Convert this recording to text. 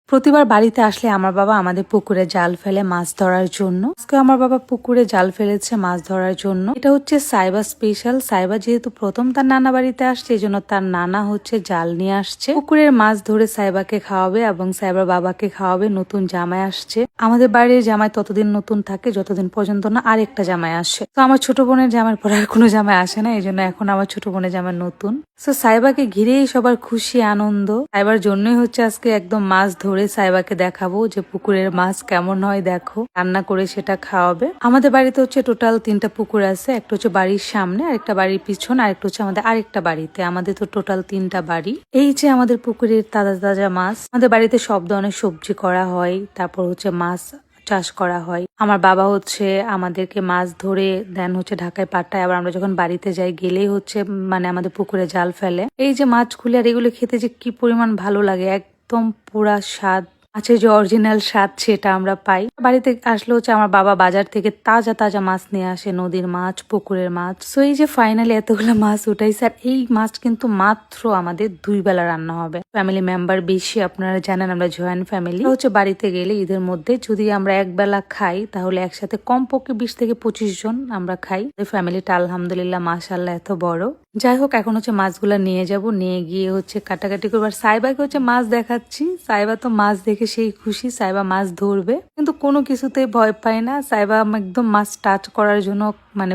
প্রতিবার বাড়িতে আসলে আমার বাবা আমাদের পুকুরে জাল ফেলে মাছ ধরার জন্য। আজকে আমার বাবা পুকুরে জাল ফেলেছে মাছ ধরার জন্য। এটা হচ্ছে সাইবা স্পেশাল। সাইবা যেহেতু প্রথম তার নানা বাড়িতে আসছে, এই জন্য তার নানা হচ্ছে জাল নিয়ে আসছে। পুকুরের মাছ ধরে সাইবাকে খাওয়াবে এবং সাইবার বাবাকে খাওয়াবে। নতুন জামাই আসছে। আমাদের বাড়ির জামাই ততদিন নতুন থাকে যতদিন পর্যন্ত না আরেকটা জামাই আসে। তো আমার ছোট বোনের জামাইয়ের পর আর কোনো জামাই আসে না, এই জন্য এখন আমার ছোট বোনের জামাই নতুন। তো সাইবাকে ঘিরেই সবার খুশি আনন্দ। সাইবার জন্যই হচ্ছে আজকে একদম মাছ ধরে সাইবাকে দেখাবো যে পুকুরের মাছ কেমন হয়, দেখো রান্না করে সেটা খাওয়াবে। আমাদের বাড়িতে হচ্ছে টোটাল 3টা পুকুর আছে। একটা হচ্ছে বাড়ির সামনে, আরেকটা বাড়ির পিছন, আরেকটা হচ্ছে আমাদের আরেকটা বাড়িতে। আমাদের তো টোটাল 3টা বাড়ি। এই যে আমাদের পুকুরের তাজা তাজা মাছ। আমাদের বাড়িতে সব ধরনের সবজি করা হয়, তারপর হচ্ছে মাছ চাষ করা হয়। আমার বাবা হচ্ছে আমাদেরকে মাছ ধরে দেন হচ্ছে ঢাকায় পাঠায়। আবার আমরা যখন বাড়িতে যাই গেলেই হচ্ছে মানে আমাদের পুকুরে জাল ফেলে। এই যে মাছগুলি আর এগুলো খেতে যে কি পরিমাণ ভালো লাগে, একদম পুরা স্বাদ। মাছের যে অরিজিনাল স্বাদ সেটা আমরা পাই। বাড়িতে আসলে হচ্ছে আমার বাবা বাজার থেকে তাজা তাজা মাছ নিয়ে আসে, নদীর মাছ, পুকুরের মাছ। সো এই যে ফাইনালি এতগুলো মাছ উঠাইছে। আর এই মাছ কিন্তু মাত্র আমাদের 2 বেলা রান্না হবে। ফ্যামিলি মেম্বার বেশি, আপনারা জানেন আমরা জয়েন্ট ফ্যামিলি। হচ্ছে বাড়িতে গেলে ঈদের মধ্যে যদি আমরা এক বেলা খাই তাহলে একসাথে কমপক্ষে 20 থেকে 25 জন আমরা খাই। ফ্যামিলিটা আলহামদুলিল্লাহ মাশাআল্লাহ এত বড়। যাই হোক, এখন হচ্ছে মাছগুলা নিয়ে যাব, নিয়ে গিয়ে হচ্ছে কাটাকাটি করবো। আর সাইবাকে হচ্ছে মাছ দেখাচ্ছি। সাইবা তো মাছ দেখে সেই খুশি, সাইবা মাছ ধরবে, কিন্তু কোনো কিছুতে ভয় পায় না। সাইবা একদম মাছ টাচ করার জন্য মানে